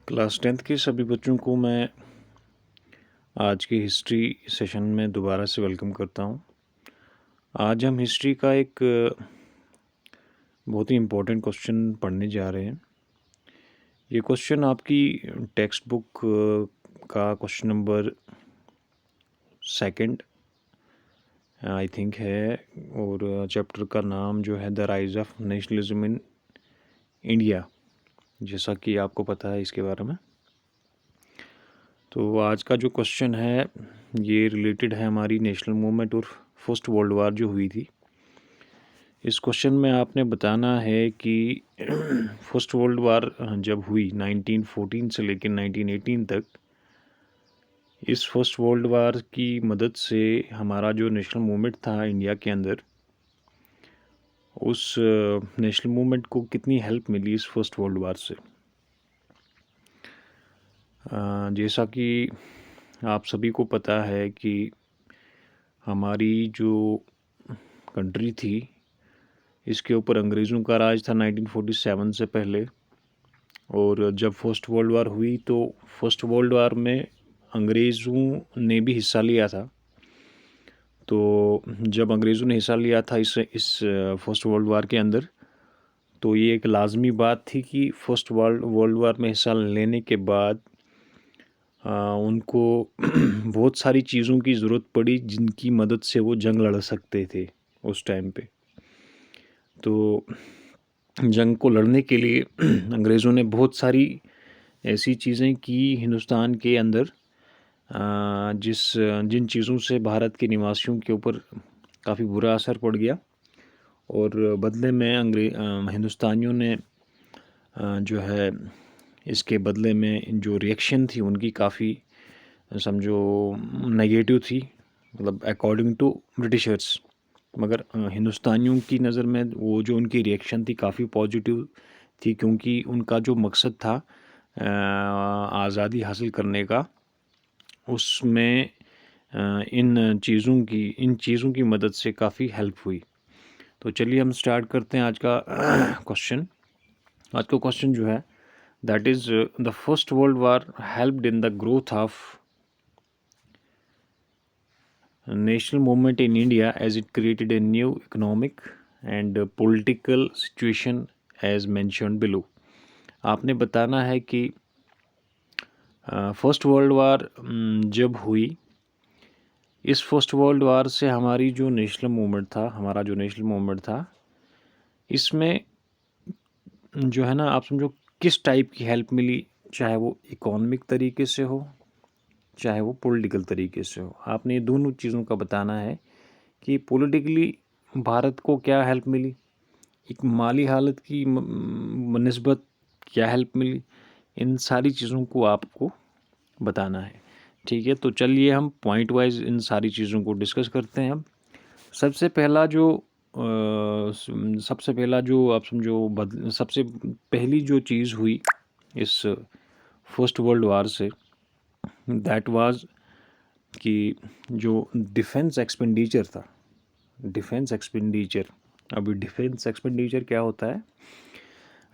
Class 10th के सभी बच्चों को मैं आज की हिस्ट्री सेशन में दोबारा से वेलकम करता हूं। आज हम हिस्ट्री का एक बहुत ही इम्पोर्टेंट क्वेश्चन पढ़ने जा रहे हैं। ये क्वेश्चन आपकी टेक्स्ट बुक का क्वेश्चन नंबर 2 आई थिंक है, और चैप्टर का नाम जो है the rise of nationalism in India, जैसा कि आपको पता है इसके बारे में। तो आज का जो क्वेश्चन है ये रिलेटेड है हमारी नेशनल मूवमेंट और फर्स्ट वर्ल्ड वार जो हुई थी। इस क्वेश्चन में आपने बताना है कि फर्स्ट वर्ल्ड वार जब हुई 1914 से लेकर 1918 तक, इस फर्स्ट वर्ल्ड वार की मदद से हमारा जो नेशनल मूवमेंट था इंडिया के अंदर, उस नेशनल मूवमेंट को कितनी हेल्प मिली इस फर्स्ट वर्ल्ड वार से। जैसा कि आप सभी को पता है कि हमारी जो कंट्री थी इसके ऊपर अंग्रेज़ों का राज था 1947 से पहले, और जब फर्स्ट वर्ल्ड वार हुई तो फर्स्ट वर्ल्ड वार में अंग्रेज़ों ने भी हिस्सा लिया था। तो जब अंग्रेज़ों ने हिस्सा लिया था इस फर्स्ट वर्ल्ड वार के अंदर, तो ये एक लाजमी बात थी कि फर्स्ट वर्ल्ड वार में हिस्सा लेने के बाद उनको बहुत सारी चीज़ों की ज़रूरत पड़ी जिनकी मदद से वो जंग लड़ सकते थे उस टाइम पे। तो जंग को लड़ने के लिए अंग्रेज़ों ने बहुत सारी ऐसी चीज़ें की हिंदुस्तान के अंदर, जिन चीज़ों से भारत के निवासियों के ऊपर काफ़ी बुरा असर पड़ गया, और बदले में हिंदुस्तानियों ने जो है इसके बदले में जो रिएक्शन थी उनकी काफ़ी समझो नेगेटिव थी, मतलब अकॉर्डिंग टू ब्रिटिशर्स। मगर हिंदुस्तानियों की नज़र में वो जो उनकी रिएक्शन थी काफ़ी पॉजिटिव थी, क्योंकि उनका जो मकसद था आज़ादी हासिल करने का, उसमें इन चीज़ों की मदद से काफ़ी हेल्प हुई। तो चलिए हम स्टार्ट करते हैं आज का क्वेश्चन। आज का क्वेश्चन जो है that is the first world war helped in the growth of national movement in India as it created a new economic and political situation as mentioned below। आपने बताना है कि फर्स्ट वर्ल्ड वार जब हुई, इस first world war से हमारा जो नेशनल मूवमेंट था इसमें जो है ना, आप समझो किस टाइप की हेल्प मिली, चाहे वो इकोनॉमिक तरीके से हो चाहे वो पॉलिटिकल तरीके से हो। आपने दोनों चीज़ों का बताना है कि पॉलिटिकली भारत को क्या हेल्प मिली, एक माली हालत की निस्बत क्या हेल्प मिली, इन सारी चीज़ों को आपको बताना है। ठीक है, तो चलिए हम पॉइंट वाइज इन सारी चीज़ों को डिस्कस करते हैं। हम सबसे पहला जो आप समझो सबसे पहली जो चीज़ हुई इस फर्स्ट वर्ल्ड वार से, दैट वाज कि जो डिफेंस एक्सपेंडिचर था, डिफेंस एक्सपेंडिचर। अभी डिफेंस एक्सपेंडिचर क्या होता है?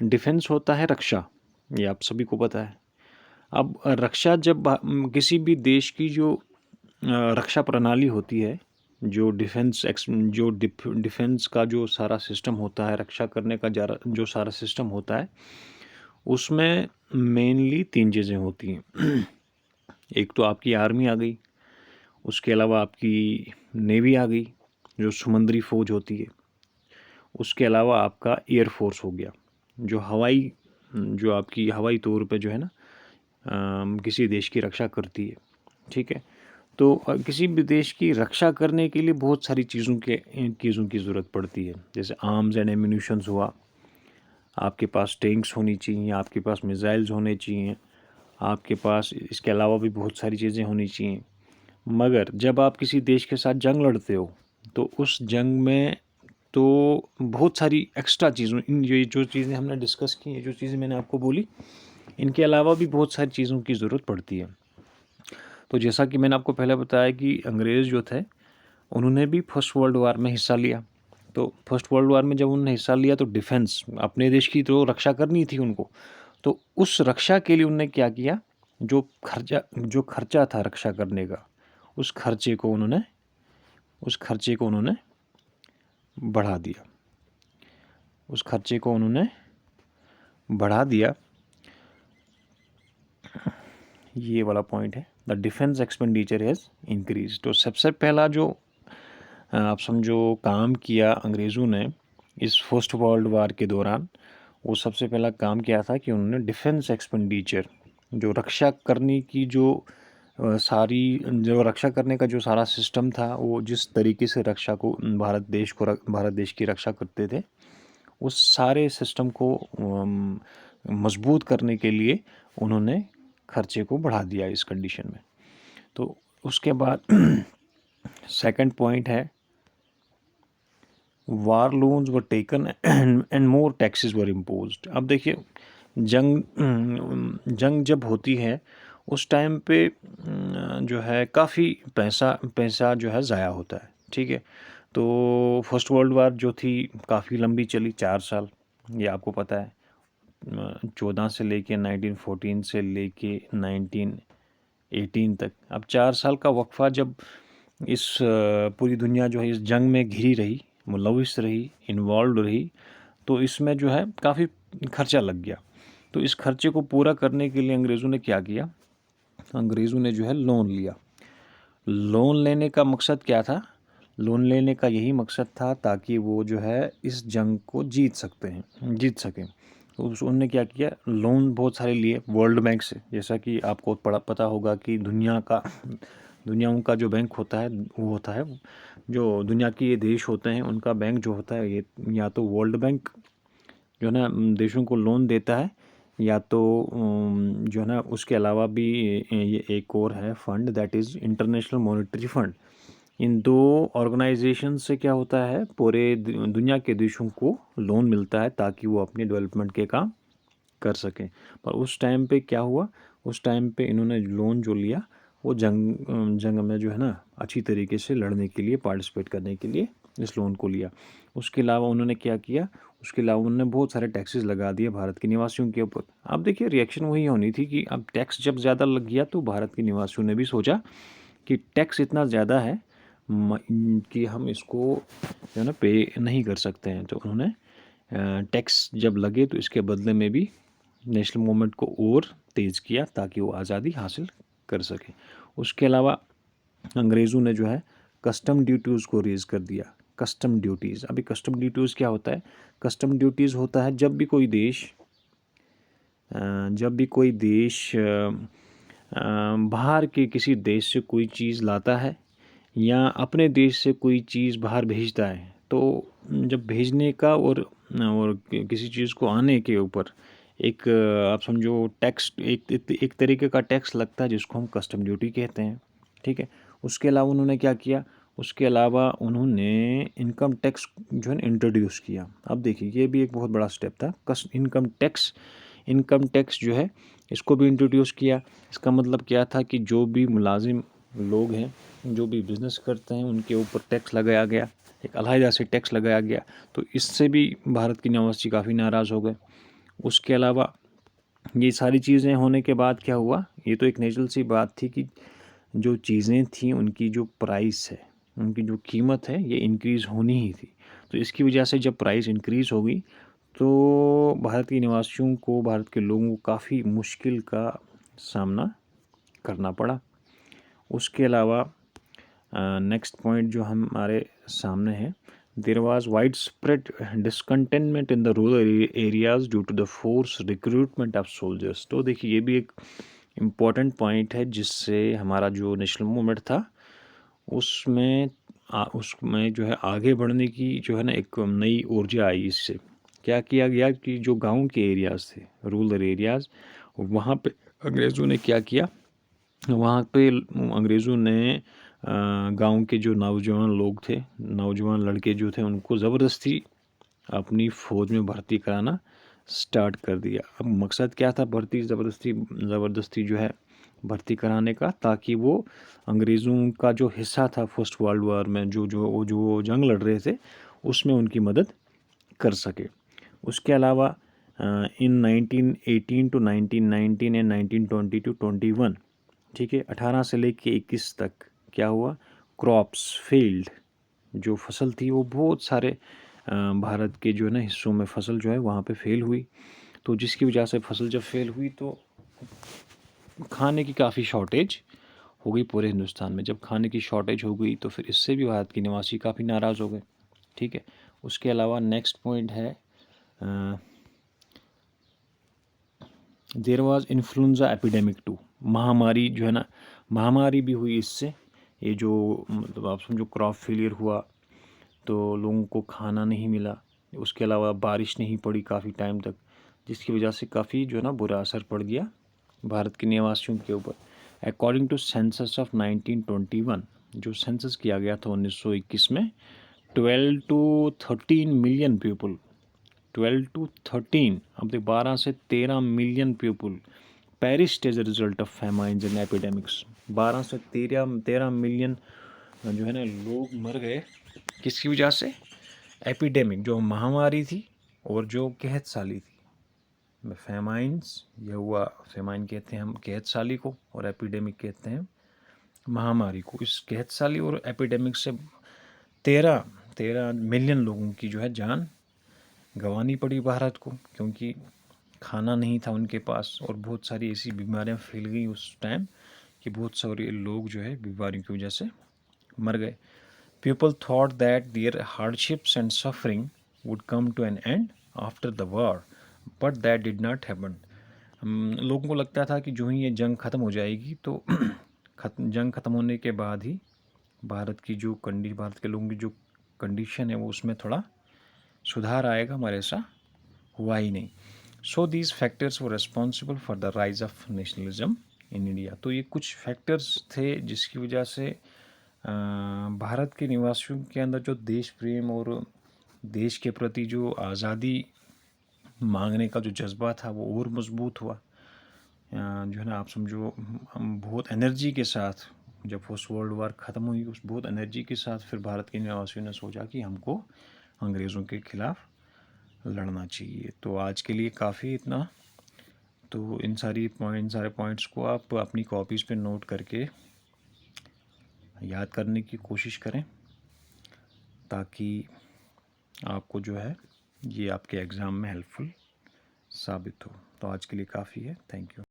डिफेंस होता है रक्षा, ये आप सभी को पता है। अब रक्षा जब किसी भी देश की जो रक्षा प्रणाली होती है, जो डिफेंस का जो सारा सिस्टम होता है, रक्षा करने का जो सारा सिस्टम होता है, उसमें मेनली 3 चीज़ें होती हैं। एक तो आपकी आर्मी आ गई, उसके अलावा आपकी नेवी आ गई जो समुद्री फ़ौज होती है, उसके अलावा आपका एयर फोर्स हो गया जो आपकी हवाई तौर पे जो है ना किसी देश की रक्षा करती है। ठीक है, तो किसी भी देश की रक्षा करने के लिए बहुत सारी चीज़ों की ज़रूरत पड़ती है, जैसे आर्म्स एंड एम्यूनिशंस हुआ, आपके पास टैंक्स होनी चाहिए, आपके पास मिसाइल्स होने चाहिए, आपके पास इसके अलावा भी बहुत सारी चीज़ें होनी चाहिए। मगर जब आप किसी देश के साथ जंग लड़ते हो तो उस जंग में तो बहुत सारी एक्स्ट्रा चीज़ों, ये जो चीज़ें हमने डिस्कस की हैं, जो चीज़ें मैंने आपको बोली, इनके अलावा भी बहुत सारी चीज़ों की ज़रूरत पड़ती है। तो जैसा कि मैंने आपको पहले बताया कि अंग्रेज़ जो थे उन्होंने भी फर्स्ट वर्ल्ड वार में हिस्सा लिया। तो फर्स्ट वर्ल्ड वार में जब उन्होंने हिस्सा लिया तो डिफेंस, अपने देश की तो रक्षा करनी थी उनको, तो उस रक्षा के लिए उन्होंने क्या किया, जो खर्चा था रक्षा करने का, उस खर्चे को उन्होंने बढ़ा दिया। उस खर्चे को उन्होंने बढ़ा दिया। ये वाला पॉइंट है, the defence expenditure has increase. तो सबसे पहला जो आप समझो काम किया अंग्रेज़ों ने इस फर्स्ट वर्ल्ड वार के दौरान, वो सबसे पहला काम किया था कि उन्होंने डिफेंस एक्सपेंडिचर, जो रक्षा करने की जो रक्षा करने का जो सारा सिस्टम था, वो जिस तरीके से रक्षा को भारत देश की रक्षा करते थे, उस सारे सिस्टम को मजबूत करने के लिए उन्होंने खर्चे को बढ़ा दिया इस कंडीशन में। तो उसके बाद सेकंड पॉइंट है, war loans were taken and more taxes were imposed. अब देखिए, जंग जब होती है उस टाइम पे जो है काफ़ी पैसा जो है ज़ाया होता है, ठीक है। तो फर्स्ट वर्ल्ड वार जो थी काफ़ी लंबी चली, 4 साल, ये आपको पता है। 14 से लेके 1914 से लेके 1918 तक। अब 4 साल का वक्फा जब इस पूरी दुनिया जो है इस जंग में घिरी रही, मुलविस रही, इन्वॉल्व रही, तो इसमें जो है काफ़ी खर्चा लग गया। तो इस खर्चे को पूरा करने के लिए अंग्रेज़ों ने क्या किया, अंग्रेज़ों ने जो है लोन लिया। लोन लेने का मकसद क्या था, लोन लेने का यही मकसद था ताकि वो जो है इस जंग को जीत सकें। तो उन्होंने क्या किया, लोन बहुत सारे लिए वर्ल्ड बैंक से। जैसा कि आपको पता होगा कि दुनिया का जो बैंक होता है वो होता है, जो दुनिया के ये देश होते हैं उनका बैंक जो होता है, ये या तो वर्ल्ड बैंक जो है ना देशों को लोन देता है, या तो जो है ना उसके अलावा भी ये एक और है fund, that is International Monetary Fund. इन दो ऑर्गेनाइजेशन से क्या होता है, पूरे दुनिया के देशों को लोन मिलता है ताकि वो अपने डेवलपमेंट के काम कर सकें। पर उस टाइम पे क्या हुआ, उस टाइम पे इन्होंने लोन जो लिया वो जंग में जो है ना अच्छी तरीके से लड़ने के लिए, पार्टिसिपेट करने के लिए इस लोन को लिया। उसके अलावा उन्होंने क्या किया, उसके अलावा उन्होंने बहुत सारे टैक्सेस लगा दिए भारत के निवासियों के ऊपर। अब देखिए, रिएक्शन वही होनी थी कि अब टैक्स जब ज़्यादा लग गया तो भारत के निवासियों ने भी सोचा कि टैक्स इतना ज़्यादा है कि हम इसको जो है ना पे नहीं कर सकते हैं। तो उन्होंने टैक्स जब लगे तो इसके बदले में भी नेशनल मूवमेंट को और तेज़ किया ताकि वो आज़ादी हासिल कर सके। उसके अलावा अंग्रेज़ों ने जो है कस्टम ड्यूटीज़ को रेज़ कर दिया। कस्टम ड्यूटीज़, अभी कस्टम ड्यूटीज़ क्या होता है, कस्टम ड्यूटीज़ होता है जब भी कोई देश बाहर के किसी देश से कोई चीज़ लाता है या अपने देश से कोई चीज़ बाहर भेजता है, तो जब भेजने का और किसी चीज़ को आने के ऊपर एक आप समझो टैक्स, एक तरीके का टैक्स लगता है जिसको हम कस्टम ड्यूटी कहते हैं, ठीक है। उसके अलावा उन्होंने क्या किया, उसके अलावा उन्होंने इनकम टैक्स जो है इंट्रोड्यूस किया। अब देखिए, ये भी एक बहुत बड़ा स्टेप था। इनकम टैक्स जो है इसको भी इंट्रोड्यूस किया। इसका मतलब क्या था कि जो भी मुलाजिम लोग हैं, जो भी बिज़नेस करते हैं, उनके ऊपर टैक्स लगाया गया, एक अलहदा से टैक्स लगाया गया। तो इससे भी भारत के निवासी काफ़ी नाराज़ हो गए। उसके अलावा ये सारी चीज़ें होने के बाद क्या हुआ, ये तो एक नेचुरल सी बात थी कि जो चीज़ें थी उनकी जो प्राइस है, उनकी जो कीमत है, ये इंक्रीज़ होनी ही थी। तो इसकी वजह से जब प्राइस इंक्रीज़ हो गई तो भारत के निवासियों को, भारत के लोगों को काफ़ी मुश्किल का सामना करना पड़ा। उसके अलावा नेक्स्ट पॉइंट जो हमारे सामने है, there was wide spread discontentment in the rural areas due to the force recruitment of soldiers. तो देखिए, ये भी एक इम्पॉर्टेंट पॉइंट है जिससे हमारा जो नेशनल मूवमेंट था उसमें जो है आगे बढ़ने की जो है ना एक नई ऊर्जा आई। इससे क्या किया गया कि जो गांव के एरियाज़ थे, रूरल एरियाज़, वहाँ पे अंग्रेज़ों ने क्या किया, वहाँ पे अंग्रेज़ों ने गांव के जो नौजवान लोग थे, नौजवान लड़के जो थे, उनको ज़बरदस्ती अपनी फ़ौज में भर्ती कराना स्टार्ट कर दिया। अब मकसद क्या था ज़बरदस्ती जो है भर्ती कराने का, ताकि वो अंग्रेज़ों का जो हिस्सा था फर्स्ट वर्ल्ड वार में, जो जंग लड़ रहे थे, उसमें उनकी मदद कर सके। उसके अलावा इन 1918 टू 1919 एंड 1920 टू 21, ठीक है, 18 से लेके 21 तक क्या हुआ, क्रॉप्स फील्ड, जो फसल थी वो बहुत सारे भारत के जो है ना हिस्सों में फसल जो है वहाँ पे फेल हुई। तो जिसकी वजह से फसल जब फेल हुई तो खाने की काफ़ी शॉर्टेज हो गई पूरे हिंदुस्तान में। जब खाने की शॉर्टेज हो गई तो फिर इससे भी भारत के निवासी काफ़ी नाराज़ हो गए, ठीक है। उसके अलावा नेक्स्ट पॉइंट है there was influenza epidemic too, महामारी जो है ना, महामारी भी हुई इससे। ये जो मतलब आप समझो क्रॉप फेलियर हुआ तो लोगों को खाना नहीं मिला, उसके अलावा बारिश नहीं पड़ी काफ़ी टाइम तक, जिसकी वजह से काफ़ी जो है ना बुरा असर पड़ गया भारत के निवासियों के ऊपर। अकॉर्डिंग टू सेंसस ऑफ 1921, जो सेंसस किया गया था 1921 में, 12 टू 13 मिलियन पीपल, 12 टू 13, अब तक 12 से 13 million people perished as a result of famines and epidemics. 12 से 13 मिलियन जो है ना लोग मर गए, किसकी वजह से, एपिडेमिक जो महामारी थी और जो कहत साली थी। फेमाइन्स यह हुआ, फेमाइन कहते हैं हम कहत साली को, और एपिडेमिक कहते हैं महामारी को। इस कहत साली और एपिडेमिक से 13 मिलियन लोगों की जो है जान गंवानी पड़ी भारत को, क्योंकि खाना नहीं था उनके पास और बहुत सारी ऐसी बीमारियां फैल गई उस टाइम कि बहुत सारे लोग जो है बीमारियों की वजह से मर गए। People thought that their hardships and suffering would come to an end after the war, but that did not happen. लोगों को लगता था कि जो ही ये जंग ख़त्म हो जाएगी तो जंग ख़त्म होने के बाद ही भारत के लोगों की जो कंडीशन है वो उसमें थोड़ा सुधार आएगा, हमारे ऐसा हुआ ही नहीं। So these factors were responsible for the rise of nationalism in India. तो ये कुछ फैक्टर्स थे जिसकी वजह से भारत के निवासियों के अंदर जो देश प्रेम और देश के प्रति जो आज़ादी मांगने का जो जज्बा था वो और मजबूत हुआ। जो है ना आप समझो हम बहुत एनर्जी के साथ, जब फर्स्ट वर्ल्ड वार ख़त्म हुई उस बहुत एनर्जी के साथ फिर भारत के निवासियों ने सोचा कि हमको अंग्रेज़ों के ख़िलाफ़ लड़ना चाहिए। तो आज के लिए काफ़ी इतना। तो इन सारे पॉइंट्स को आप अपनी कॉपीज़ पे नोट करके याद करने की कोशिश करें, ताकि आपको जो है ये आपके एग्ज़ाम में हेल्पफुल साबित हो। तो आज के लिए काफ़ी है। Thank you.